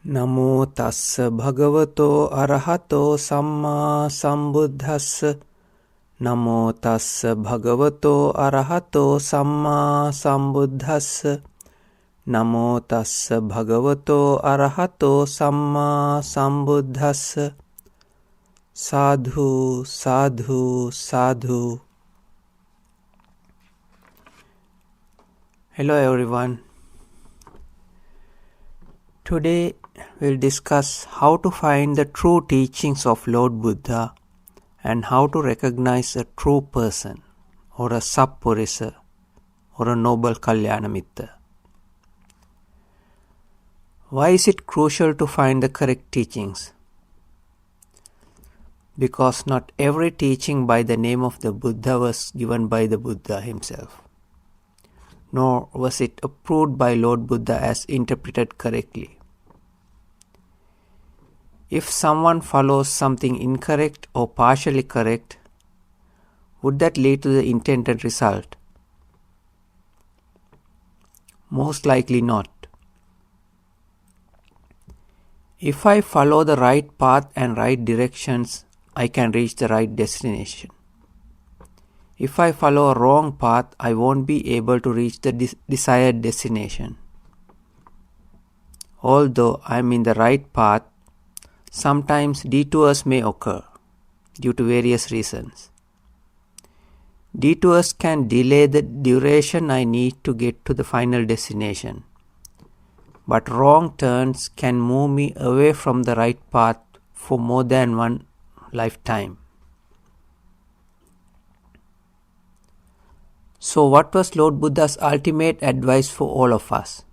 Namo tassa bhagavato arahato samma sambuddhassa. Namo tassa bhagavato arahato samma sambuddhassa. Namo tassa bhagavato arahato samma sambuddhassa. Sadhu, sadhu, sadhu. Hello everyone. Today we'll discuss how to find the true teachings of Lord Buddha and how to recognize a true person or a sappurisa or a noble Kalyanamitta. Why is it crucial to find the correct teachings? Because not every teaching by the name of the Buddha was given by the Buddha himself, nor was it approved by Lord Buddha as interpreted correctly. If someone follows something incorrect or partially correct, would that lead to the intended result? Most likely not. If I follow the right path and right directions, I can reach the right destination. If I follow a wrong path, I won't be able to reach the desired destination. Although I am in the right path, sometimes detours may occur due to various reasons. Detours can delay the duration I need to get to the final destination, but wrong turns can move me away from the right path for more than one lifetime. So what was Lord Buddha's ultimate advice for all of us?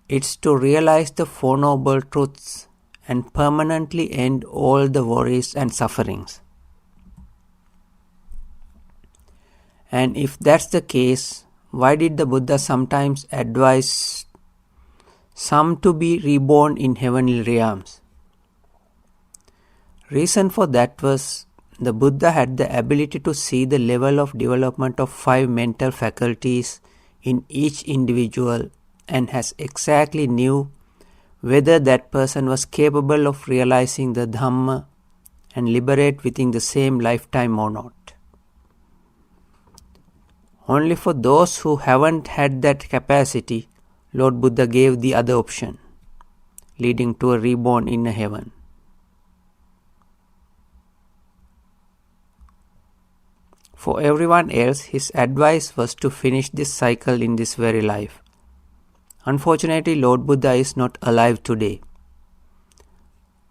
It's to realize the Four Noble Truths and permanently end all the worries and sufferings. And if that's the case, why did the Buddha sometimes advise some to be reborn in heavenly realms? Reason for that was the Buddha had the ability to see the level of development of 5 mental faculties in each individual and has exactly knew whether that person was capable of realizing the Dhamma and liberate within the same lifetime or not. Only for those who haven't had that capacity, Lord Buddha gave the other option, leading to a reborn in a heaven. For everyone else, his advice was to finish this cycle in this very life. Unfortunately, Lord Buddha is not alive today,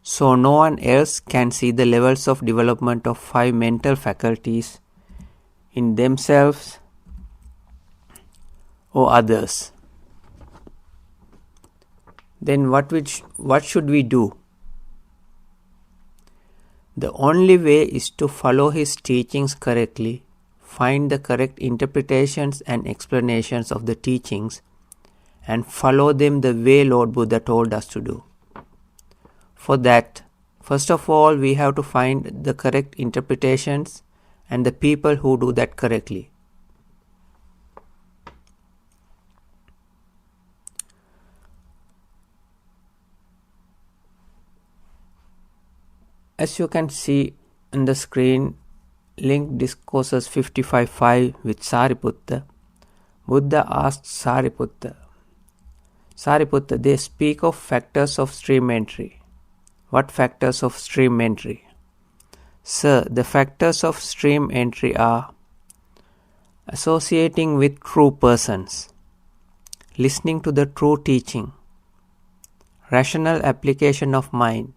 so no one else can see the levels of development of 5 mental faculties in themselves or others. Then what should we do? The only way is to follow his teachings correctly, find the correct interpretations and explanations of the teachings, and follow them the way Lord Buddha told us to do. For that, first of all, we have to find the correct interpretations and the people who do that correctly. As you can see on the screen, linked Discourses 55.5 with Sariputta, Buddha asked Sariputta, they speak of factors of stream entry. What factors of stream entry? Sir, the factors of stream entry are associating with true persons, listening to the true teaching, rational application of mind,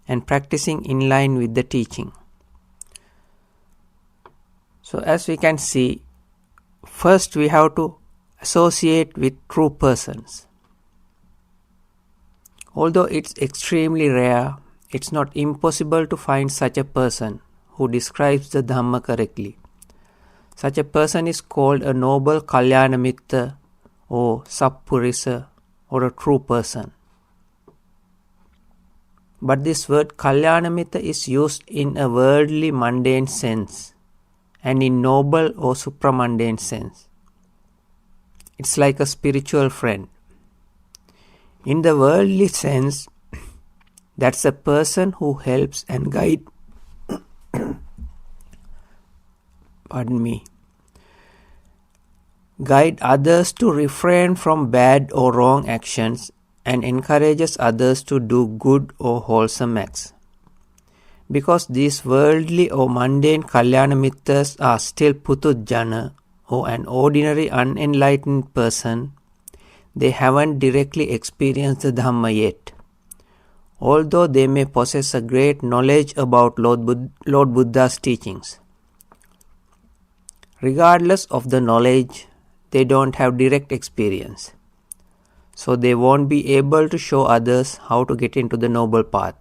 and practicing in line with the teaching. So as we can see, first we have to associate with true persons. Although it's extremely rare, it's not impossible to find such a person who describes the Dhamma correctly. Such a person is called a noble Kalyanamitta or sappurisa or a true person. But this word Kalyanamitta is used in a worldly mundane sense and in noble or supramundane sense. It's like a spiritual friend. In the worldly sense, that's a person who helps and guide others to refrain from bad or wrong actions and encourages others to do good or wholesome acts. Because these worldly or mundane Kalyana Mittas are still Putujjana or an ordinary unenlightened person, they haven't directly experienced the Dhamma yet. Although they may possess a great knowledge about Lord Buddha's teachings. Regardless of the knowledge, they don't have direct experience. So they won't be able to show others how to get into the noble path.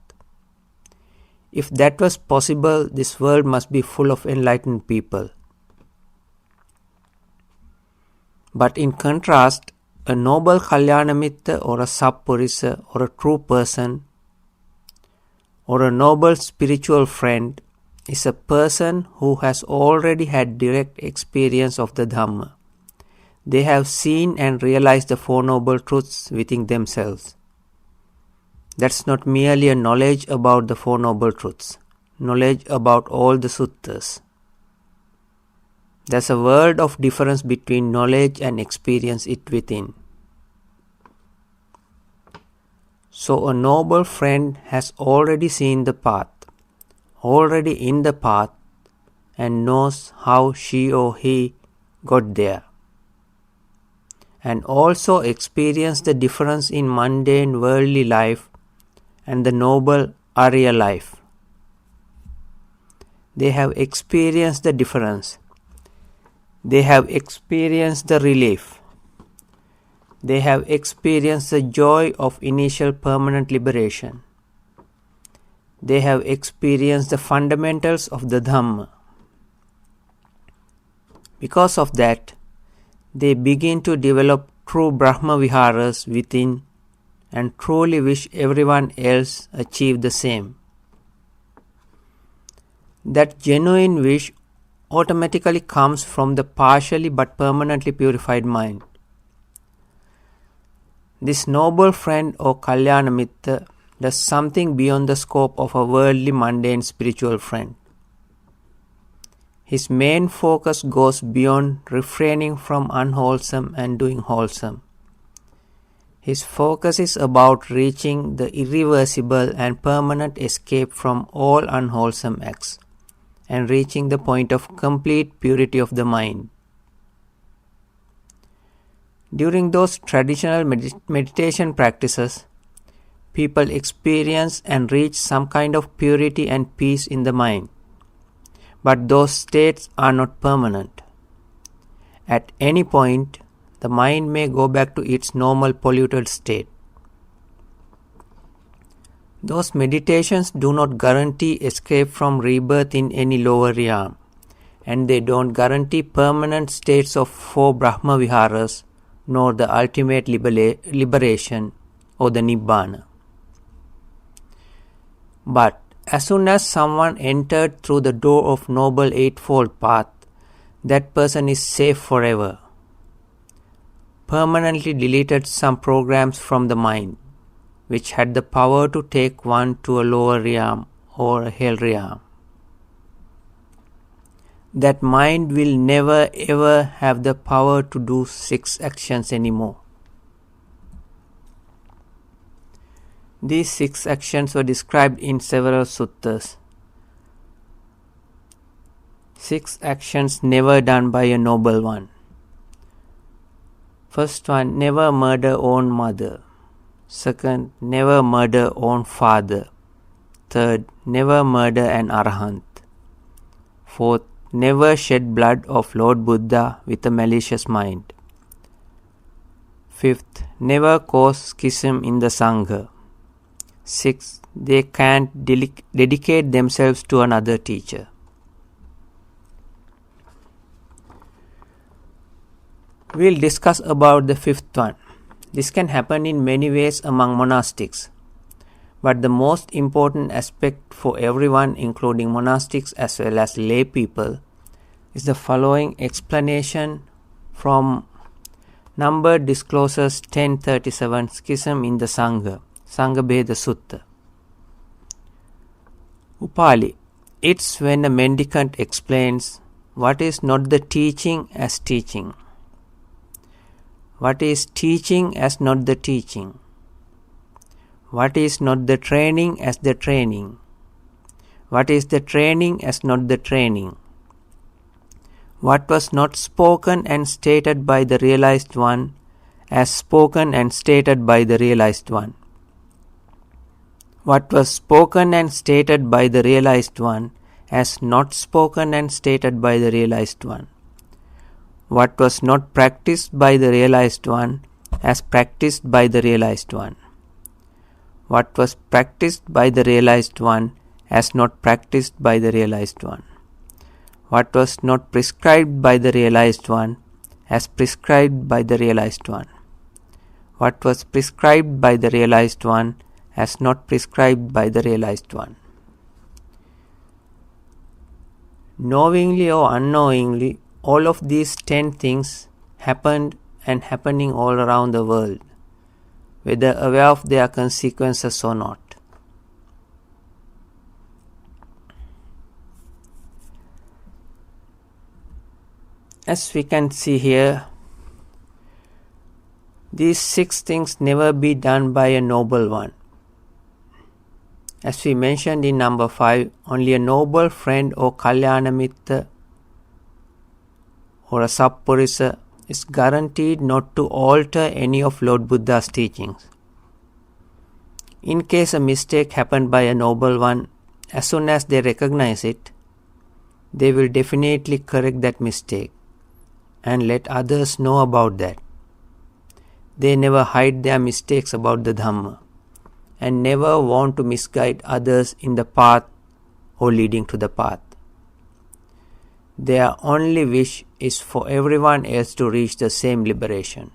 If that was possible, this world must be full of enlightened people. But in contrast, a noble Kalyanamitta or a Sappurisa or a true person or a noble spiritual friend is a person who has already had direct experience of the Dhamma. They have seen and realized the Four Noble Truths within themselves. That's not merely a knowledge about the Four Noble Truths, knowledge about all the suttas. There's a world of difference between knowledge and experience it within. So a noble friend has already seen the path, already in the path, and knows how she or he got there. And also experience the difference in mundane worldly life and the noble Arya life. They have experienced the difference. They have experienced the relief. They have experienced the joy of initial permanent liberation. They have experienced the fundamentals of the Dhamma. Because of that, they begin to develop true Brahma Viharas within and truly wish everyone else achieve the same. That genuine wish automatically comes from the partially but permanently purified mind. This noble friend or Kalyanamitta does something beyond the scope of a worldly mundane spiritual friend. His main focus goes beyond refraining from unwholesome and doing wholesome. His focus is about reaching the irreversible and permanent escape from all unwholesome acts and reaching the point of complete purity of the mind. During those traditional meditation practices, people experience and reach some kind of purity and peace in the mind. But those states are not permanent. At any point, the mind may go back to its normal polluted state. Those meditations do not guarantee escape from rebirth in any lower realm, and they don't guarantee permanent states of four Brahma Viharas, nor the ultimate liberation or the Nibbana. But as soon as someone entered through the door of Noble Eightfold Path, that person is safe forever. Permanently deleted some programs from the mind, which had the power to take one to a lower realm or a hell realm. That mind will never ever have the power to do 6 actions anymore. These 6 actions were described in several suttas. 6 actions never done by a noble one. First one, never murder own mother. Second, never murder own father. Third, never murder an arahant. Fourth, never shed blood of Lord Buddha with a malicious mind. Fifth, never cause schism in the Sangha. Sixth, they can't dedicate themselves to another teacher. We'll discuss about the 5th one. This can happen in many ways among monastics. But the most important aspect for everyone, including monastics as well as lay people, is the following explanation from Number discloses 1037 Schism in the Sangha, Sangha Bheda Sutta. Upali. It's when a mendicant explains what is not the teaching as teaching, what is teaching as not the teaching, what is not the training as the training, what is the training as not the training, what was not spoken and stated by the realized one as spoken and stated by the realized one, what was spoken and stated by the realized one as not spoken and stated by the realized one, what was not practiced by the realized one as practiced by the realized one, what was practiced by the realized one as not practiced by the realized one, what was not prescribed by the realized one as prescribed by the realized one, what was prescribed by the realized one as not prescribed by the realized one. Knowingly or unknowingly, all of these 10 things happened and happening all around the world, whether aware of their consequences or not. As we can see here, these 6 things never be done by a noble one. As we mentioned in number 5, only a noble friend or Kalyana Mitta or a Sappurisa is guaranteed not to alter any of Lord Buddha's teachings. In case a mistake happened by a noble one, as soon as they recognize it, they will definitely correct that mistake and let others know about that. They never hide their mistakes about the Dhamma and never want to misguide others in the path or leading to the path. Their only wish is for everyone else to reach the same liberation.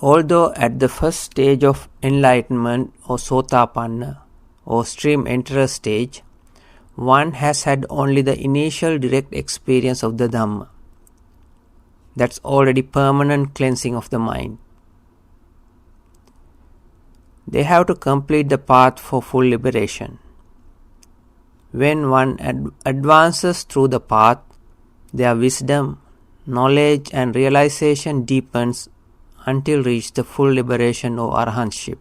Although at the first stage of enlightenment or Sotapanna or stream enterer stage, one has had only the initial direct experience of the Dhamma. That's already permanent cleansing of the mind. They have to complete the path for full liberation. When one advances through the path, their wisdom, knowledge and realization deepens until reach the full liberation or arahantship.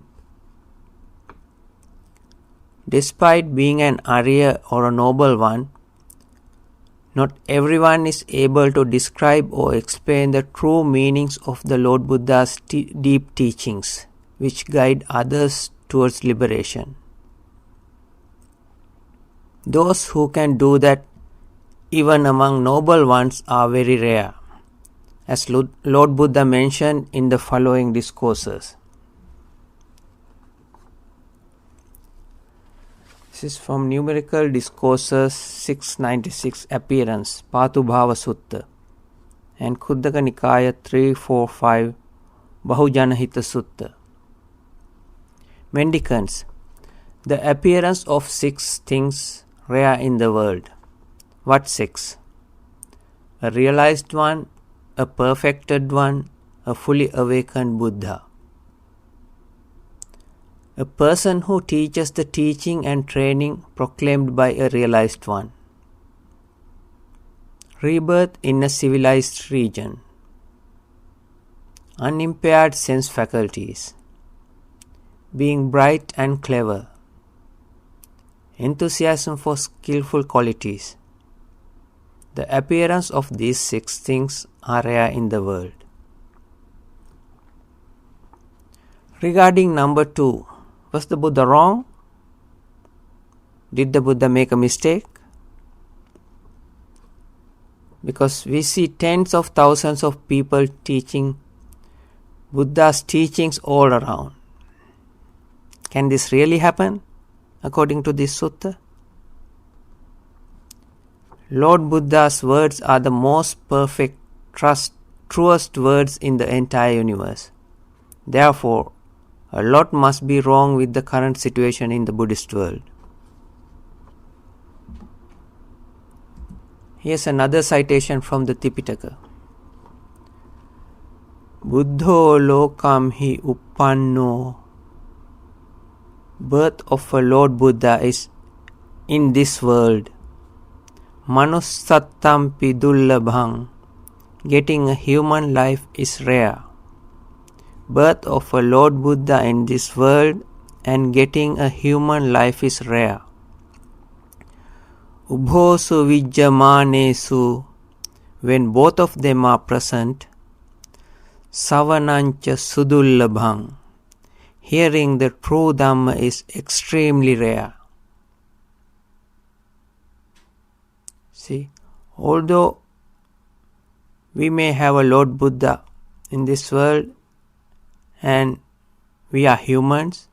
Despite being an Arya or a noble one, not everyone is able to describe or explain the true meanings of the Lord Buddha's deep teachings, which guide others towards liberation. Those who can do that, even among noble ones, are very rare, as Lord Buddha mentioned in the following discourses. This is from Numerical Discourses 696 Appearance, Patubhava Sutta, and Khuddaka Nikaya 345 Bahujanahita Sutta. Mendicants, the appearance of 6 things rare in the world. What 6? A realized one, a perfected one, a fully awakened Buddha. A person who teaches the teaching and training proclaimed by a realized one. Rebirth in a civilized region. Unimpaired sense faculties. Being bright and clever. Enthusiasm for skillful qualities. The appearance of these 6 things are rare in the world. Regarding number 2, was the Buddha wrong? Did the Buddha make a mistake? Because we see tens of thousands of people teaching Buddha's teachings all around. Can this really happen according to this sutta? Lord Buddha's words are the most perfect, truest words in the entire universe. Therefore, a lot must be wrong with the current situation in the Buddhist world. Here's another citation from the Tipitaka. Buddho lokam hi uppanno. Birth of a Lord Buddha is in this world. Manussattampi dullabhang. Getting a human life is rare. Birth of a Lord Buddha in this world and getting a human life is rare. Ubhosu vijjamanesu. When both of them are present. Savanancha sudullabhang. Hearing the true Dhamma is extremely rare. See, although we may have a Lord Buddha in this world and we are humans,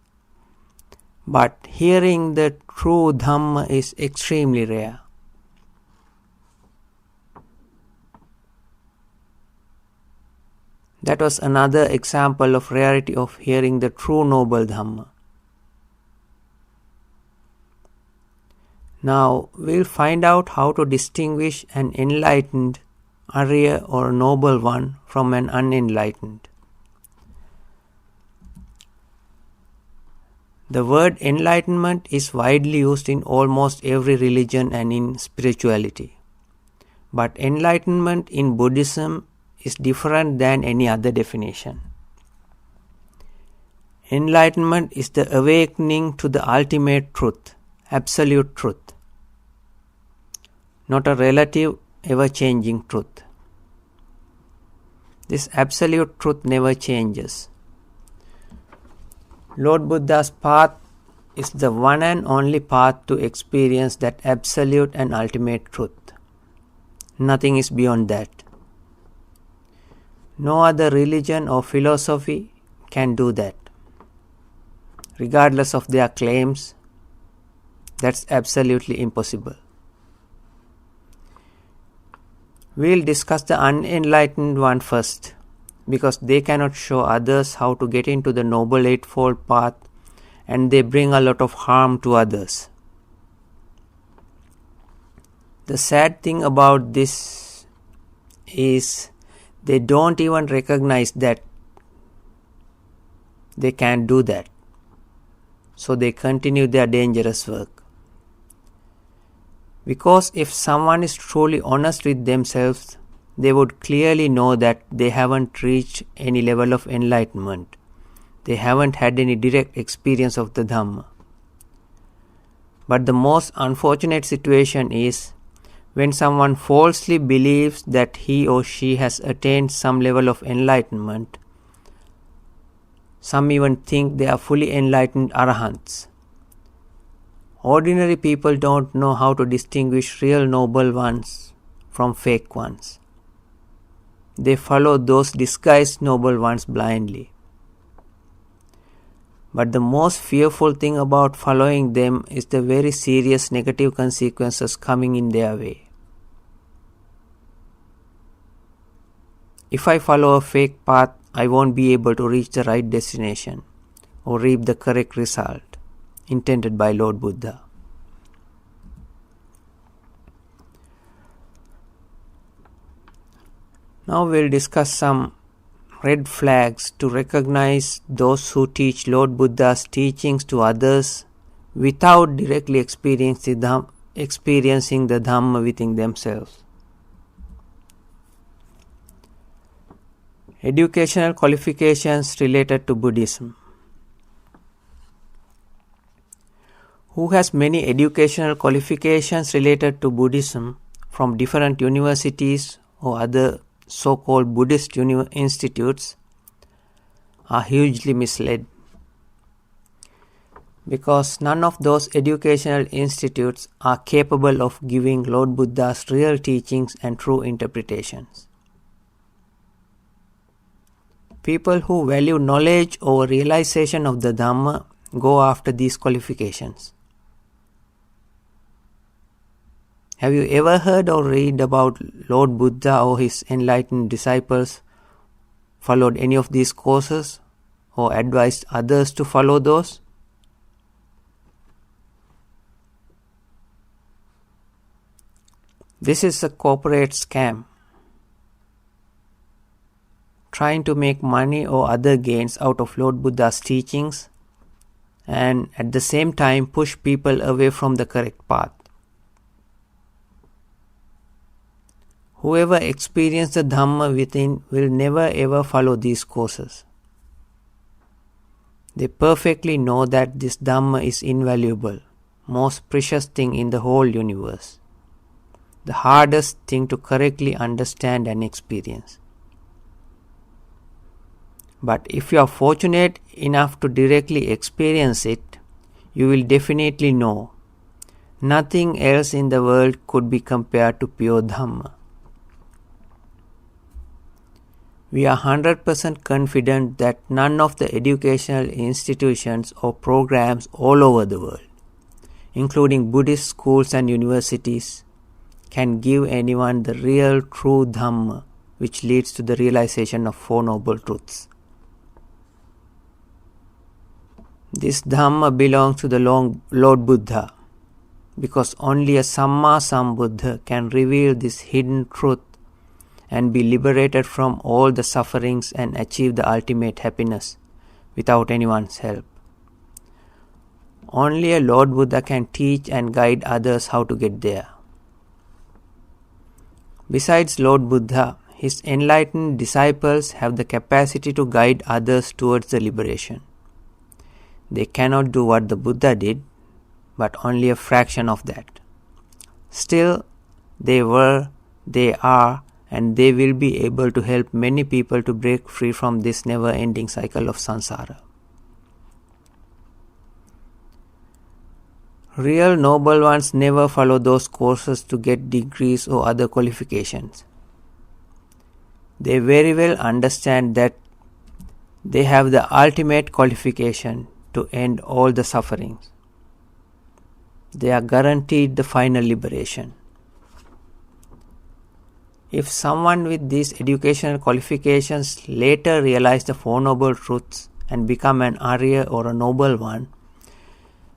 but hearing the true Dhamma is extremely rare. That was another example of rarity of hearing the true noble Dhamma. Now we'll find out how to distinguish an enlightened Arya or noble one from an unenlightened. The word enlightenment is widely used in almost every religion and in spirituality. But enlightenment in Buddhism is different than any other definition. Enlightenment is the awakening to the ultimate truth, absolute truth, not a relative, ever-changing truth. This absolute truth never changes. Lord Buddha's path is the one and only path to experience that absolute and ultimate truth. Nothing is beyond that. No other religion or philosophy can do that. Regardless of their claims, that's absolutely impossible. We'll discuss the unenlightened one first, because they cannot show others how to get into the Noble Eightfold Path and they bring a lot of harm to others. The sad thing about this is they don't even recognize that they can't do that. So they continue their dangerous work. Because if someone is truly honest with themselves, they would clearly know that they haven't reached any level of enlightenment. They haven't had any direct experience of the Dhamma. But the most unfortunate situation is when someone falsely believes that he or she has attained some level of enlightenment. Some even think they are fully enlightened arahants. Ordinary people don't know how to distinguish real noble ones from fake ones. They follow those disguised noble ones blindly. But the most fearful thing about following them is the very serious negative consequences coming in their way. If I follow a fake path, I won't be able to reach the right destination or reap the correct result intended by Lord Buddha. Now we'll discuss some red flags to recognize those who teach Lord Buddha's teachings to others without directly experiencing the Dhamma within themselves. Educational qualifications related to Buddhism. Who has many educational qualifications related to Buddhism from different universities or other so-called Buddhist institutes are hugely misled, because none of those educational institutes are capable of giving Lord Buddha's real teachings and true interpretations. People who value knowledge over realization of the Dhamma go after these qualifications. Have you ever heard or read about Lord Buddha or his enlightened disciples followed any of these courses or advised others to follow those? This is a corporate scam, trying to make money or other gains out of Lord Buddha's teachings and at the same time push people away from the correct path. Whoever experiences the Dhamma within will never ever follow these courses. They perfectly know that this Dhamma is invaluable, most precious thing in the whole universe, the hardest thing to correctly understand and experience. But if you are fortunate enough to directly experience it, you will definitely know nothing else in the world could be compared to pure Dhamma. We are 100% confident that none of the educational institutions or programs all over the world, including Buddhist schools and universities, can give anyone the real true Dhamma which leads to the realization of Four Noble Truths. This Dhamma belongs to the Lord Buddha, because only a Samma Sambuddha can reveal this hidden truth and be liberated from all the sufferings and achieve the ultimate happiness without anyone's help. Only a Lord Buddha can teach and guide others how to get there. Besides Lord Buddha, his enlightened disciples have the capacity to guide others towards the liberation. They cannot do what the Buddha did, but only a fraction of that. Still, they were, they are, and they will be able to help many people to break free from this never-ending cycle of samsara. Real noble ones never follow those courses to get degrees or other qualifications. They very well understand that they have the ultimate qualification to end all the sufferings. They are guaranteed the final liberation. If someone with these educational qualifications later realize the Four Noble Truths and become an Arya or a noble one,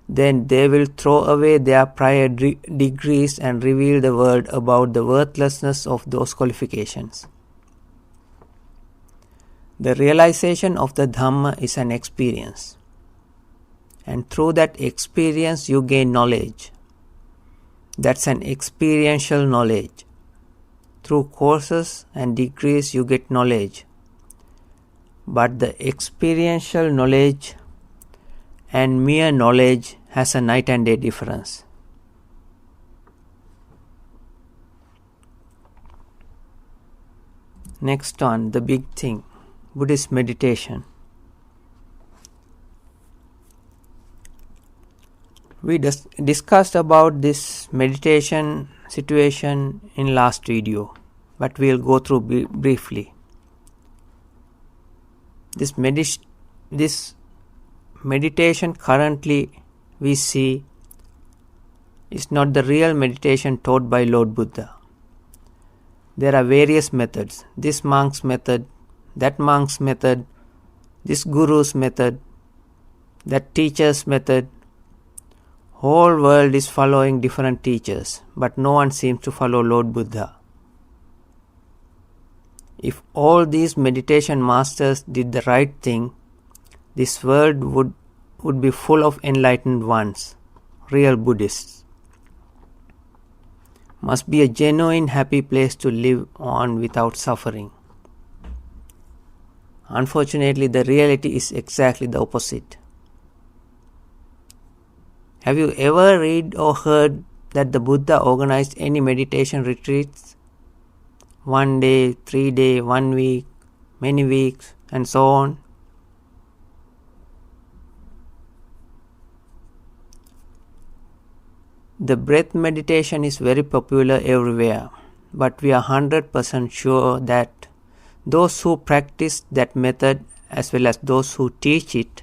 then they will throw away their prior degrees and reveal the world about the worthlessness of those qualifications. The realization of the Dhamma is an experience, and through that experience you gain knowledge. That's an experiential knowledge. Through courses and degrees you get knowledge, but the experiential knowledge and mere knowledge has a night and day difference. Next one, the big thing, Buddhist meditation. We discussed about this meditation situation in last video, but we'll go through briefly. This meditation currently we see is not the real meditation taught by Lord Buddha. There are various methods. This monk's method, that monk's method, this guru's method, that teacher's method. Whole world is following different teachers, but no one seems to follow Lord Buddha. If all these meditation masters did the right thing, this world would be full of enlightened ones, real Buddhists. Must be a genuine happy place to live on without suffering. Unfortunately, the reality is exactly the opposite. Have you ever read or heard that the Buddha organized any meditation retreats? 1 day, 3 days, 1 week, many weeks, and so on. The breath meditation is very popular everywhere, but we are 100% sure that those who practice that method as well as those who teach it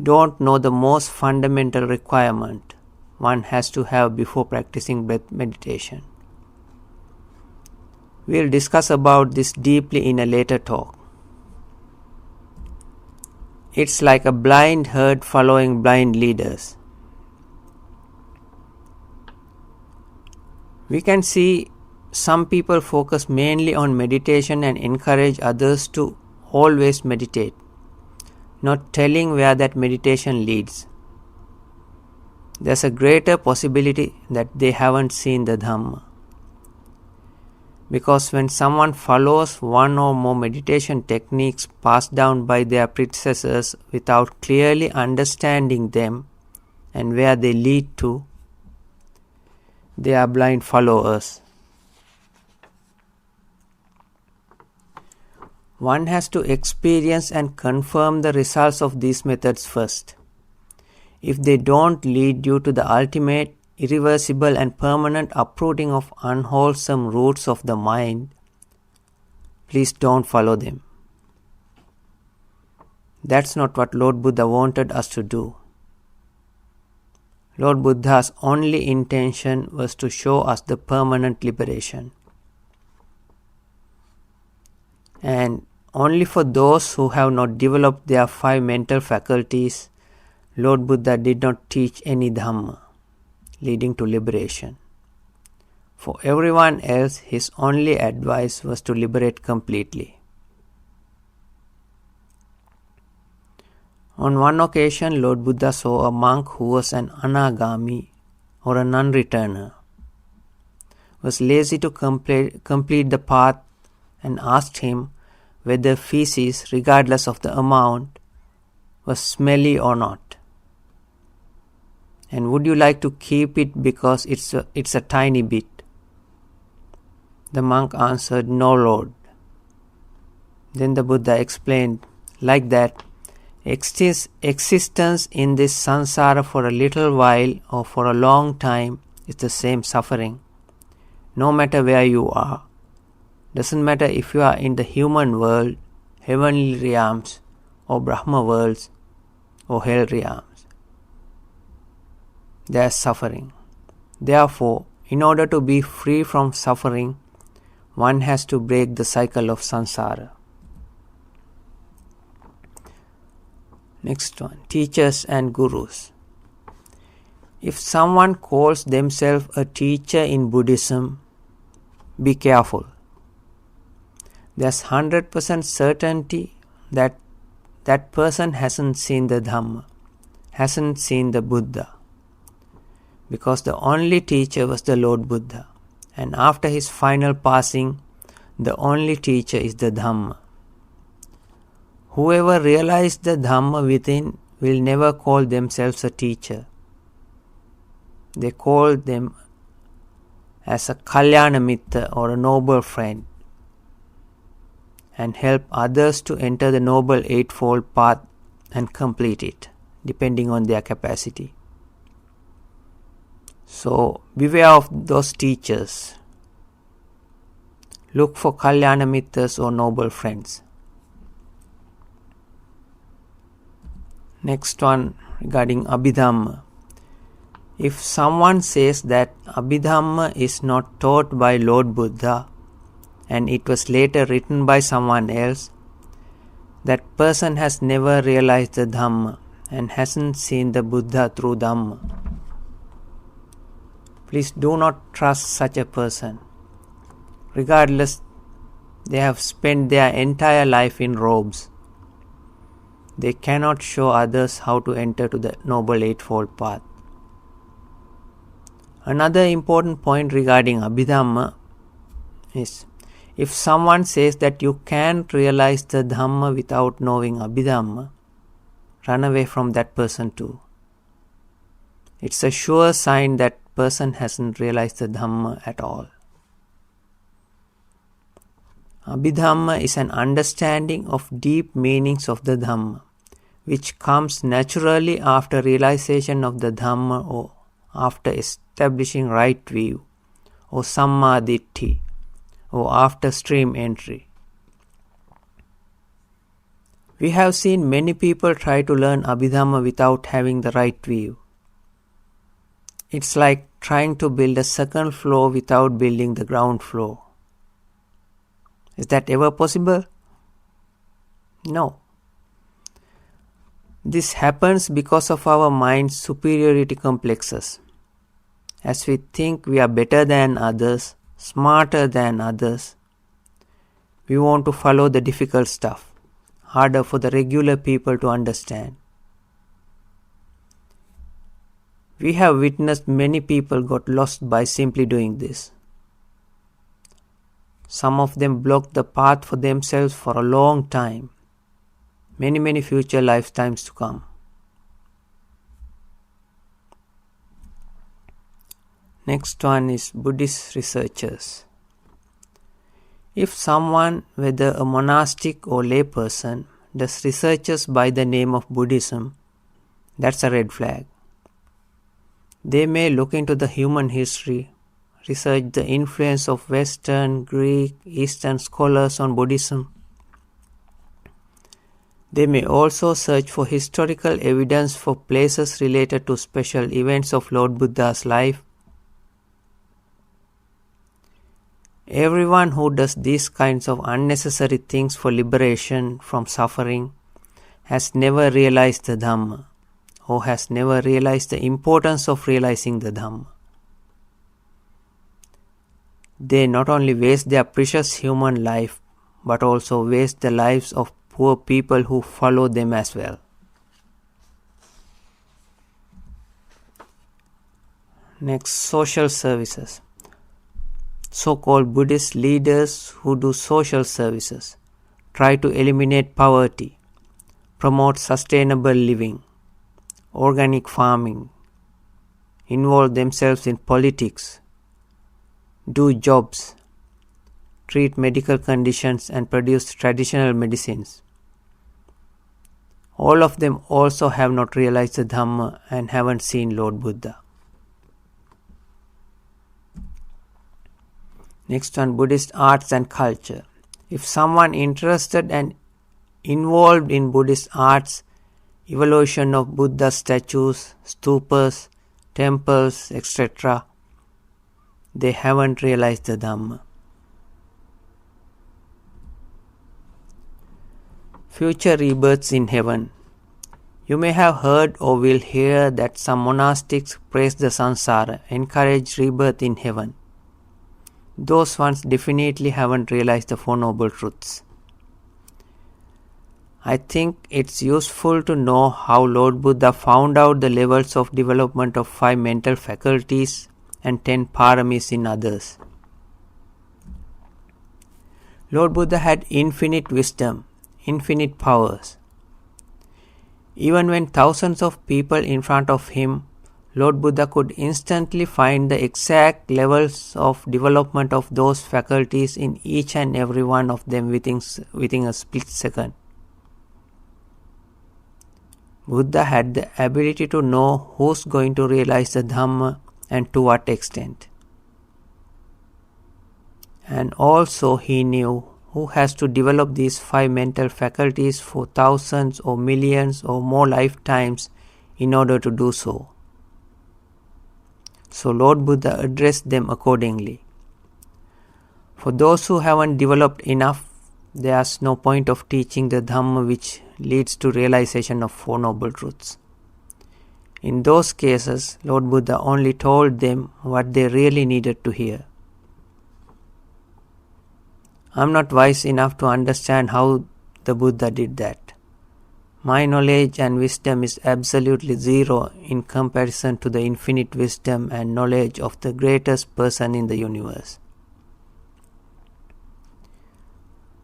don't know the most fundamental requirement one has to have before practicing breath meditation. We'll discuss about this deeply in a later talk. It's like a blind herd following blind leaders. We can see some people focus mainly on meditation and encourage others to always meditate, not telling where that meditation leads. There's a greater possibility that they haven't seen the Dhamma. Because when someone follows one or more meditation techniques passed down by their predecessors without clearly understanding them and where they lead to, they are blind followers. One has to experience and confirm the results of these methods first. If they don't lead you to the ultimate, irreversible and permanent uprooting of unwholesome roots of the mind, please don't follow them. That's not what Lord Buddha wanted us to do. Lord Buddha's only intention was to show us the permanent liberation. And only for those who have not developed their 5 mental faculties, Lord Buddha did not teach any Dhamma leading to liberation. For everyone else, his only advice was to liberate completely. On one occasion, Lord Buddha saw a monk who was an anagami or a non-returner, was lazy to complete the path, and asked him whether feces, regardless of the amount, was smelly or not. And would you like to keep it because it's a tiny bit? The monk answered, "No, Lord." Then the Buddha explained, like that, existence in this samsara for a little while or for a long time is the same suffering, no matter where you are. Doesn't matter if you are in the human world, heavenly realms, or Brahma worlds, or hell realms. There is suffering. Therefore, in order to be free from suffering, one has to break the cycle of samsara. Next one, teachers and gurus. If someone calls themselves a teacher in Buddhism, be careful. There's 100% certainty that that person hasn't seen the Dhamma, hasn't seen the Buddha. Because the only teacher was the Lord Buddha, and after his final passing, the only teacher is the Dhamma. Whoever realized the Dhamma within will never call themselves a teacher. They call them as a Kalyana Mitta or a noble friend, and help others to enter the Noble Eightfold Path and complete it, depending on their capacity. So, beware of those teachers. Look for Kalyana Mittas or noble friends. Next one, regarding Abhidhamma. If someone says that Abhidhamma is not taught by Lord Buddha and it was later written by someone else, that person has never realized the Dhamma and hasn't seen the Buddha through Dhamma. Please do not trust such a person. Regardless, they have spent their entire life in robes. They cannot show others how to enter to the Noble Eightfold Path. Another important point regarding Abhidhamma is, if someone says that you can't realize the Dhamma without knowing Abhidhamma, run away from that person too. It's a sure sign that person hasn't realized the Dhamma at all. Abhidhamma is an understanding of deep meanings of the Dhamma, which comes naturally after realization of the Dhamma or after establishing right view or Samma Ditthi or after stream entry. We have seen many people try to learn Abhidhamma without having the right view. It's like trying to build a second floor without building the ground floor. Is that ever possible? No. This happens because of our mind's superiority complexes. as we think we are better than others, smarter than others. We want to follow the difficult stuff, harder for the regular people to understand. We have witnessed many people got lost by simply doing this. Some of them blocked the path for themselves for a long time, many future lifetimes to come. Next one is Buddhist researchers. If someone, whether a monastic or layperson, does researches by the name of Buddhism, that's a red flag. They may look into the human history, research the influence of Western, Greek, Eastern scholars on Buddhism. They may also search for historical evidence for places related to special events of Lord Buddha's life. Everyone who does these kinds of unnecessary things for liberation from suffering has never realized the Dhamma, or has never realized the importance of realizing the Dhamma. They not only waste their precious human life, but also waste the lives of poor people who follow them as well. Next, social services. So-called Buddhist leaders who do social services try to eliminate poverty, promote sustainable living, organic farming, involve themselves in politics, do jobs, treat medical conditions and produce traditional medicines. All of them also have not realized the Dhamma and haven't seen Lord Buddha. Next one, Buddhist arts and culture. If someone interested and involved in Buddhist arts, evaluation of Buddha statues, stupas, temples, etc., they haven't realized the Dhamma. Future rebirths in heaven. You may have heard or will hear that some monastics praise the samsara, encourage rebirth in heaven. Those ones definitely haven't realized the Four Noble Truths. I think it's useful to know how Lord Buddha found out the levels of development of 5 mental faculties and 10 paramis in others. Lord Buddha had infinite wisdom, infinite powers. Even when thousands of people in front of him, Lord Buddha could instantly find the exact levels of development of those faculties in each and every one of them within a split second. Buddha had the ability to know who's going to realize the Dhamma and to what extent. And also he knew who has to develop these 5 mental faculties for thousands or millions or more lifetimes in order to do so. So Lord Buddha addressed them accordingly. For those who haven't developed enough, there's no point of teaching the Dhamma which leads to realization of Four Noble Truths. In those cases, Lord Buddha only told them what they really needed to hear. I'm not wise enough to understand how the Buddha did that. My knowledge and wisdom is absolutely zero in comparison to the infinite wisdom and knowledge of the greatest person in the universe.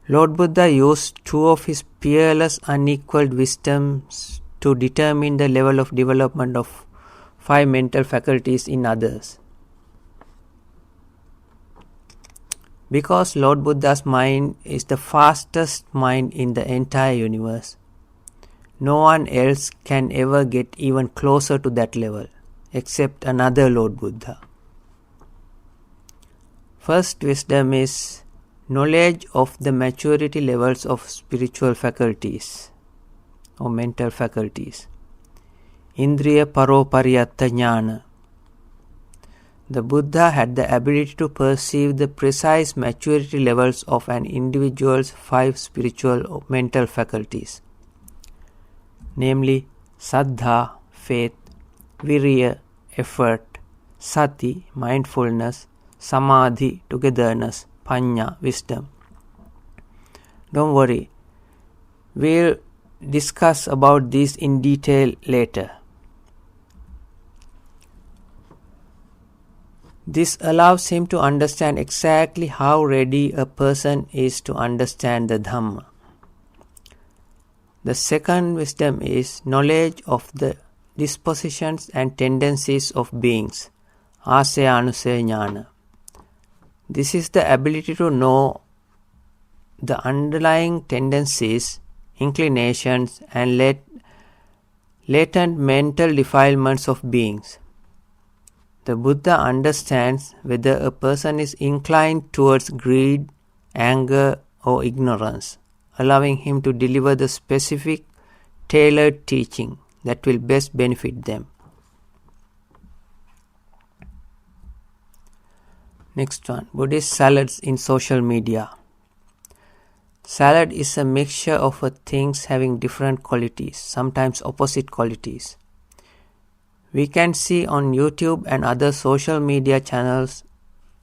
Lord Buddha used 2 of his peerless unequaled wisdoms to determine the level of development of 5 mental faculties in others. Because Lord Buddha's mind is the fastest mind in the entire universe, no one else can ever get even closer to that level, except another Lord Buddha. First wisdom is knowledge of the maturity levels of spiritual faculties or mental faculties. Indriya Paropariyatta Jnana. The Buddha had the ability to perceive the precise maturity levels of an individual's 5 spiritual or mental faculties, namely Saddha, faith, Viriya, effort, Sati, mindfulness, Samadhi, togetherness, Panya, wisdom. Don't worry, we'll discuss about this in detail later. This allows him to understand exactly how ready a person is to understand the Dhamma. The second wisdom is knowledge of the dispositions and tendencies of beings, Asaya Anusaya Jnana. This is the ability to know the underlying tendencies, inclinations, and latent mental defilements of beings. The Buddha understands whether a person is inclined towards greed, anger, or ignorance, allowing him to deliver the specific, tailored teaching that will best benefit them. Next one, Buddhist salads in social media. Salad is a mixture of things having different qualities, sometimes opposite qualities. We can see on YouTube and other social media channels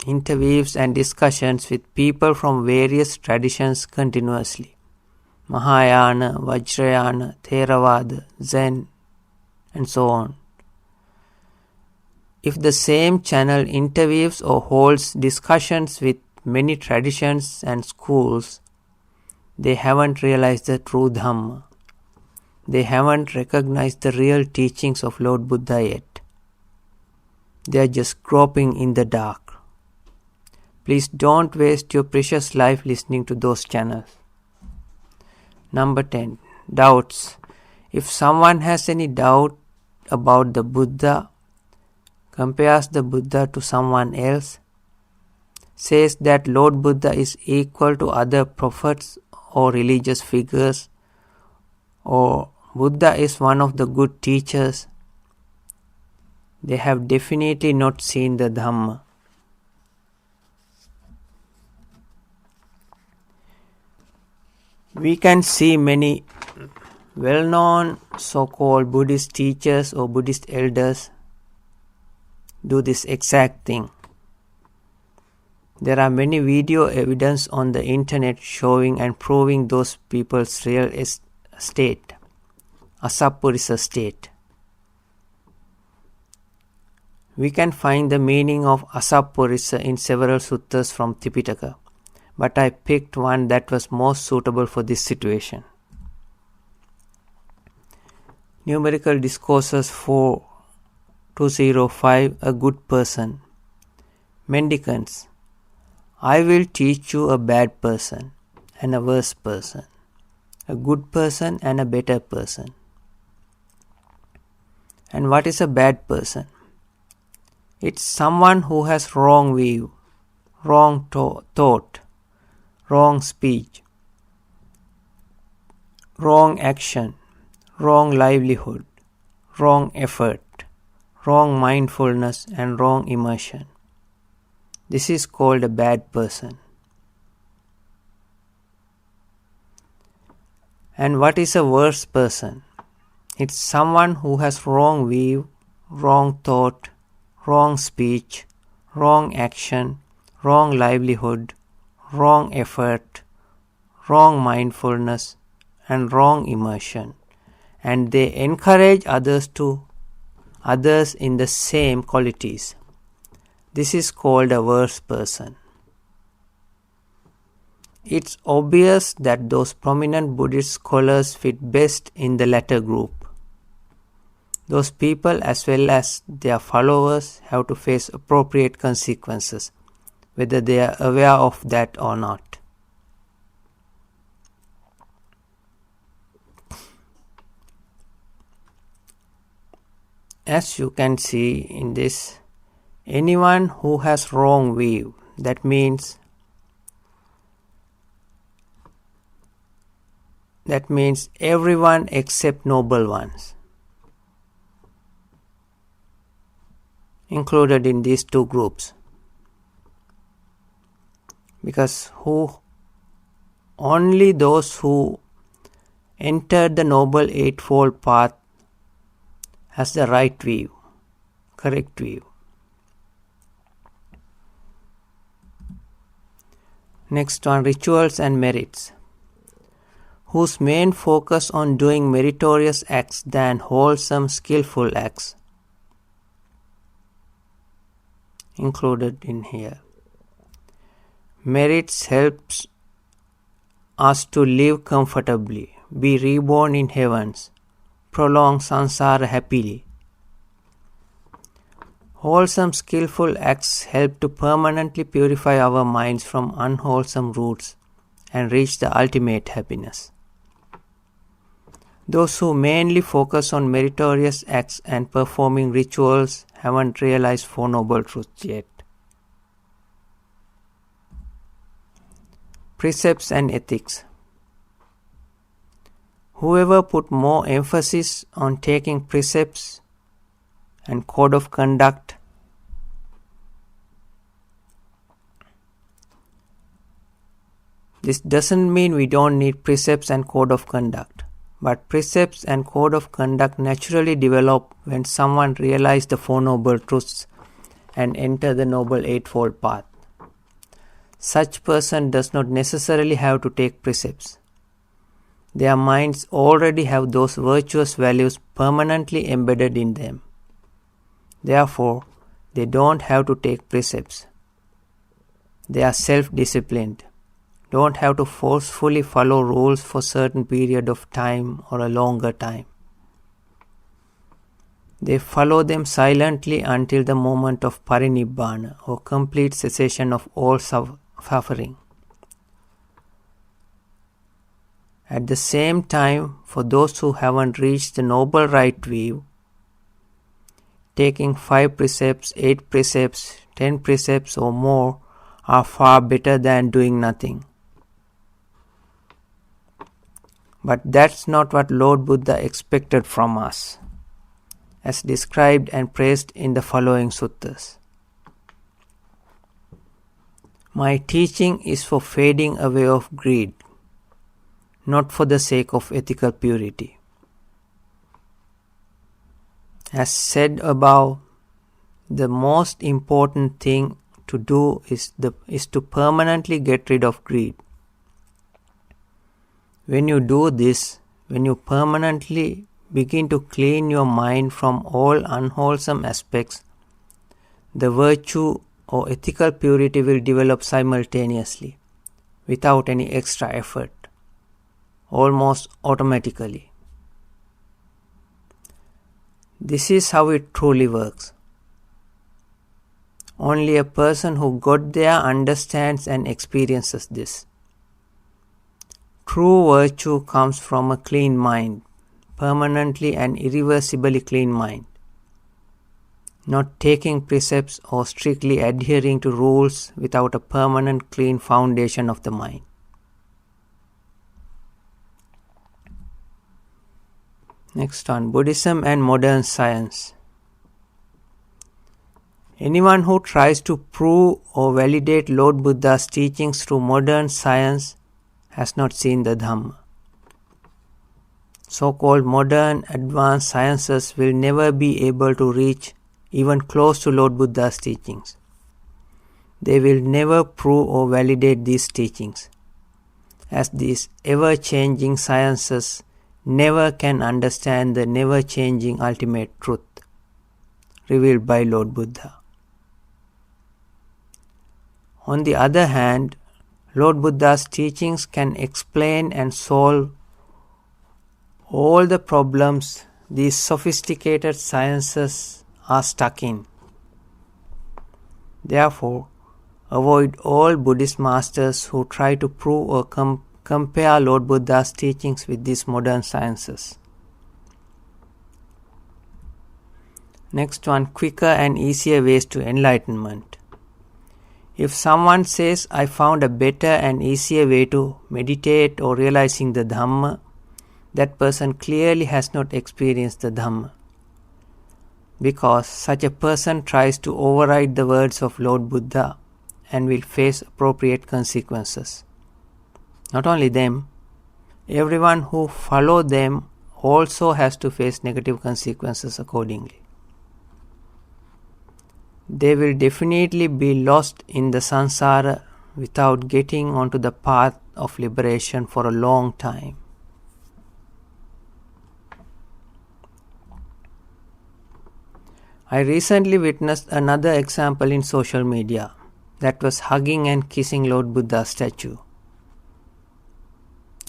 interviews and discussions with people from various traditions continuously. Mahayana, Vajrayana, Theravada, Zen, and so on. If the same channel interviews or holds discussions with many traditions and schools, they haven't realized the true Dhamma. They haven't recognized the real teachings of Lord Buddha yet. They are just groping in the dark. Please don't waste your precious life listening to those channels. Number 10. Doubts. If someone has any doubt about the Buddha, compares the Buddha to someone else, says that Lord Buddha is equal to other prophets or religious figures, or Buddha is one of the good teachers, they have definitely not seen the Dhamma. We can see many well-known so-called Buddhist teachers or Buddhist elders do this exact thing. There are many video evidence on the internet showing and proving those people's real state, Asapurisa state. We can find the meaning of Asapurisa in several suttas from Tipitaka, but I picked one that was most suitable for this situation. Numerical Discourses 4.205, a good person. Mendicants, I will teach you a bad person and a worse person, a good person and a better person. And what is a bad person? It's someone who has wrong view, wrong thought, wrong speech, wrong action, wrong livelihood, wrong effort, wrong mindfulness, and wrong immersion. This is called a bad person. And what is a worse person? It's someone who has wrong view, wrong thought, wrong speech, wrong action, wrong livelihood, wrong effort, wrong mindfulness, and wrong immersion. And they encourage others in the same qualities. This is called a worse person. It's obvious that those prominent Buddhist scholars fit best in the latter group. Those people as well as their followers have to face appropriate consequences, whether they are aware of that or not. As you can see in this, anyone who has wrong view, that means everyone except noble ones, included in these two groups, because only those who entered the Noble Eightfold Path has the right view, correct view. Next one, rituals and merits. Whose main focus on doing meritorious acts than wholesome, skillful acts. Included in here. Merits helps us to live comfortably, be reborn in heavens, prolong samsara happily. Wholesome, skillful acts help to permanently purify our minds from unwholesome roots and reach the ultimate happiness. Those who mainly focus on meritorious acts and performing rituals haven't realized Four Noble Truths yet. Precepts and ethics. Whoever put more emphasis on taking precepts and code of conduct, this doesn't mean we don't need precepts and code of conduct, but precepts and code of conduct naturally develop when someone realizes the Four Noble Truths and enter the Noble Eightfold Path. Such person does not necessarily have to take precepts. Their minds already have those virtuous values permanently embedded in them. Therefore, they don't have to take precepts. They are self-disciplined, don't have to forcefully follow rules for a certain period of time or a longer time. They follow them silently until the moment of parinibbana or complete cessation of all suffering. At the same time, for those who haven't reached the noble right view, taking 5 precepts, 8 precepts, 10 precepts or more are far better than doing nothing. But that's not what Lord Buddha expected from us, as described and praised in the following suttas. My teaching is for fading away of greed, not for the sake of ethical purity. As said above, the most important thing to do is to permanently get rid of greed. When you do this, when you permanently begin to clean your mind from all unwholesome aspects, the virtue or ethical purity will develop simultaneously, without any extra effort, almost automatically. This is how it truly works. Only a person who got there understands and experiences this. True virtue comes from a clean mind, permanently and irreversibly clean mind, not taking precepts or strictly adhering to rules without a permanent clean foundation of the mind. Next one, Buddhism and modern science. Anyone who tries to prove or validate Lord Buddha's teachings through modern science has not seen the Dhamma. So-called modern advanced sciences will never be able to reach even close to Lord Buddha's teachings. They will never prove or validate these teachings, as these ever-changing sciences never can understand the never-changing ultimate truth revealed by Lord Buddha. On the other hand, Lord Buddha's teachings can explain and solve all the problems these sophisticated sciences are stuck in. Therefore, avoid all Buddhist masters who try to prove or compare Lord Buddha's teachings with these modern sciences. Next one, quicker and easier ways to enlightenment. If someone says, I found a better and easier way to meditate or realizing the Dhamma, that person clearly has not experienced the Dhamma, because such a person tries to override the words of Lord Buddha and will face appropriate consequences. Not only them, everyone who follows them also has to face negative consequences accordingly. They will definitely be lost in the samsara without getting onto the path of liberation for a long time. I recently witnessed another example in social media that was hugging and kissing Lord Buddha's statue.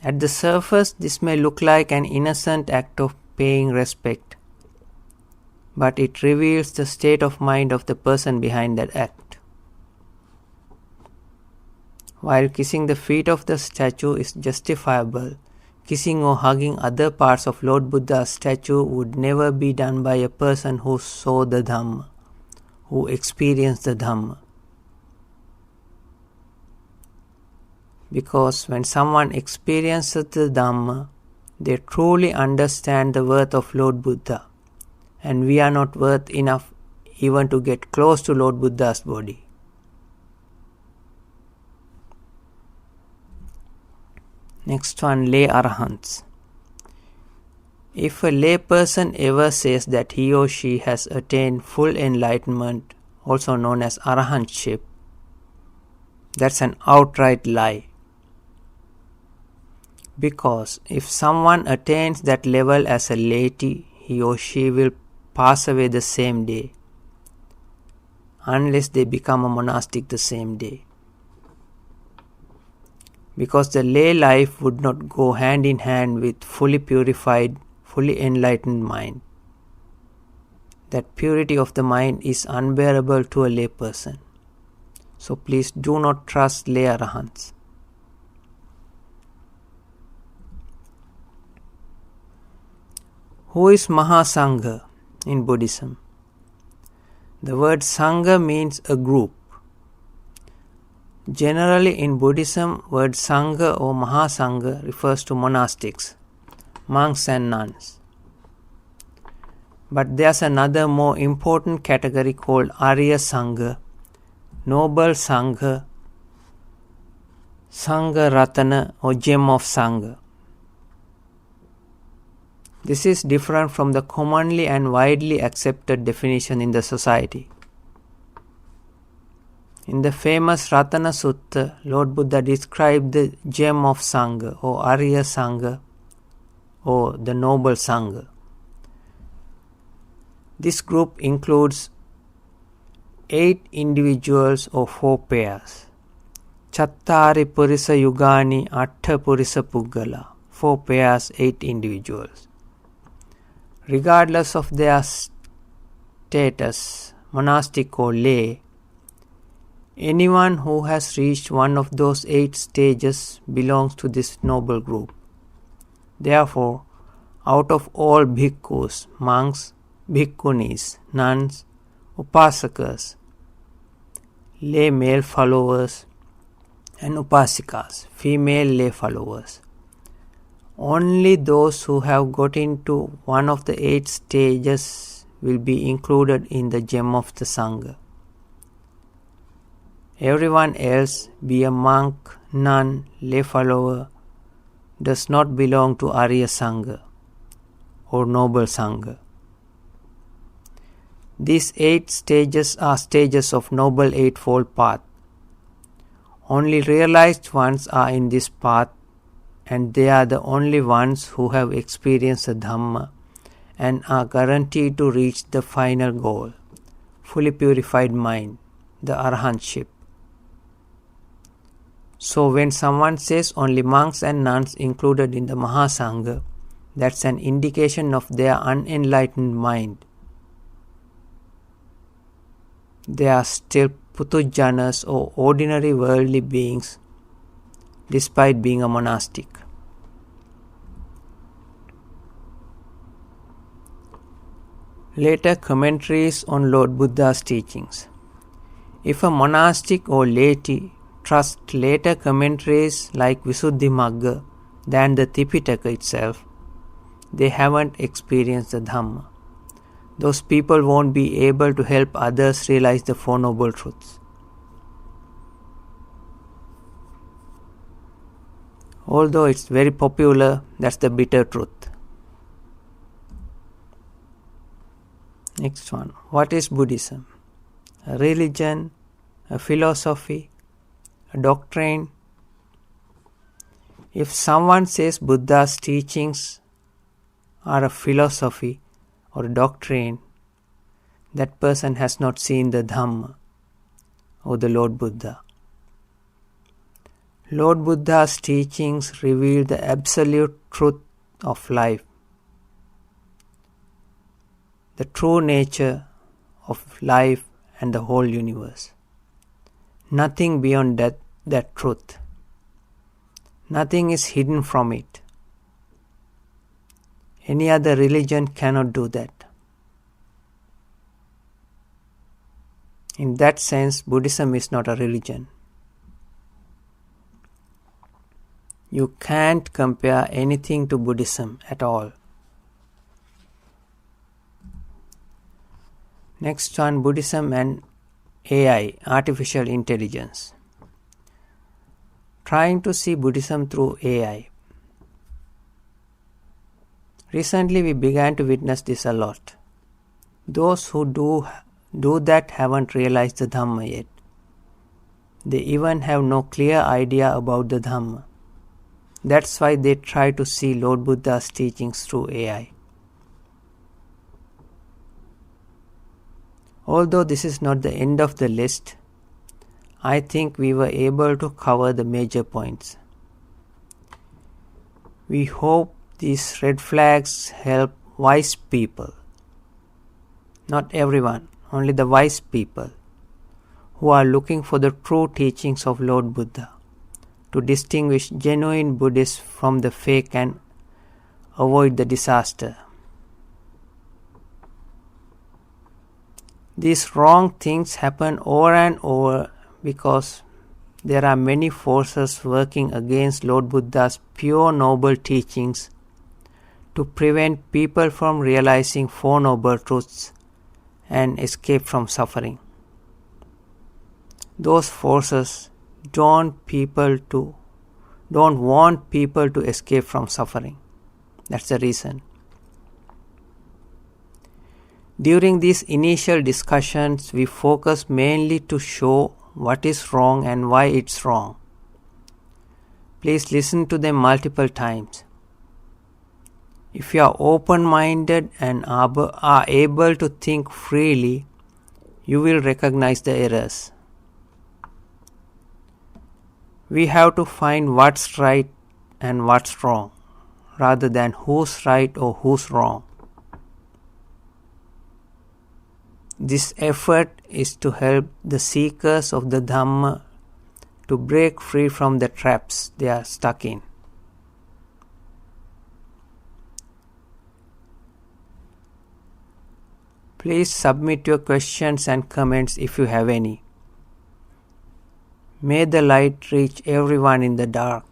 At the surface, this may look like an innocent act of paying respect, but it reveals the state of mind of the person behind that act. While kissing the feet of the statue is justifiable, kissing or hugging other parts of Lord Buddha's statue would never be done by a person who saw the Dhamma, who experienced the Dhamma. Because when someone experiences the Dhamma, they truly understand the worth of Lord Buddha, and we are not worth enough even to get close to Lord Buddha's body. Next one, lay arahants. If a lay person ever says that he or she has attained full enlightenment, also known as arahantship, that's an outright lie. Because if someone attains that level as a laity, he or she will pass away the same day, unless they become a monastic the same day. Because the lay life would not go hand in hand with fully purified, fully enlightened mind. That purity of the mind is unbearable to a lay person. So please do not trust lay arahants. Who is Mahasangha in Buddhism? The word Sangha means a group. Generally in Buddhism, word Sangha or Mahasangha refers to monastics, monks and nuns. But there's another more important category called Arya Sangha, Noble Sangha, Sangha Ratana or Gem of Sangha. This is different from the commonly and widely accepted definition in the society. In the famous Ratana Sutta, Lord Buddha described the gem of Sangha or Arya Sangha or the Noble Sangha. This group includes 8 individuals or 4 pairs. Chattari Purisa Yugani Atta Purisa Puggala. 4 pairs, 8 individuals. Regardless of their status, monastic or lay, anyone who has reached one of those 8 stages belongs to this noble group. Therefore, out of all bhikkhus, monks, bhikkhunis, nuns, upasakas, lay male followers, and upasikas, female lay followers, only those who have got into one of the 8 stages will be included in the gem of the Sangha. Everyone else, be a monk, nun, lay follower, does not belong to Arya Sangha or Noble Sangha. These 8 stages are stages of Noble Eightfold Path. Only realized ones are in this path, and they are the only ones who have experienced the Dhamma and are guaranteed to reach the final goal, fully purified mind, the arahantship. So when someone says only monks and nuns included in the Mahasangha, that's an indication of their unenlightened mind. They are still putujjanas or ordinary worldly beings despite being a monastic. Later commentaries on Lord Buddha's teachings. If a monastic or laity trusts later commentaries like Visuddhimagga than the Tipitaka itself, they haven't experienced the Dhamma. Those people won't be able to help others realize the Four Noble Truths. Although it's very popular, that's the bitter truth. Next one. What is Buddhism? A religion, a philosophy, a doctrine. If someone says Buddha's teachings are a philosophy or a doctrine, that person has not seen the Dhamma or the Lord Buddha. Lord Buddha's teachings reveal the absolute truth of life, the true nature of life and the whole universe. Nothing beyond that truth. Nothing is hidden from it. Any other religion cannot do that. In that sense, Buddhism is not a religion. You can't compare anything to Buddhism at all. Next one, Buddhism and AI, artificial intelligence. Trying to see Buddhism through AI. Recently we began to witness this a lot. Those who do that haven't realized the Dhamma yet. They even have no clear idea about the Dhamma. That's why they try to see Lord Buddha's teachings through AI. Although this is not the end of the list, I think we were able to cover the major points. We hope these red flags help wise people. Not everyone, only the wise people who are looking for the true teachings of Lord Buddha, to distinguish genuine Buddhists from the fake and avoid the disaster. These wrong things happen over and over because there are many forces working against Lord Buddha's pure noble teachings to prevent people from realizing Four Noble Truths and escape from suffering. Those forces don't want people to escape from suffering. That's the reason. During these initial discussions, we focus mainly to show what is wrong and why it's wrong. Please listen to them multiple times. If you are open-minded and are able to think freely, you will recognize the errors. We have to find what's right and what's wrong, rather than who's right or who's wrong. This effort is to help the seekers of the Dhamma to break free from the traps they are stuck in. Please submit your questions and comments if you have any. May the light reach everyone in the dark.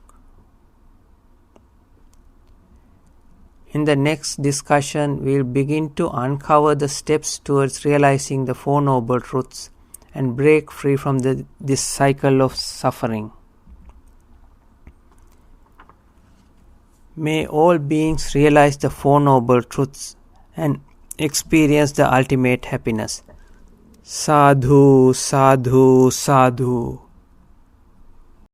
In the next discussion, we will begin to uncover the steps towards realizing the Four Noble Truths and break free from this cycle of suffering. May all beings realize the Four Noble Truths and experience the ultimate happiness. Sadhu, sadhu, sadhu.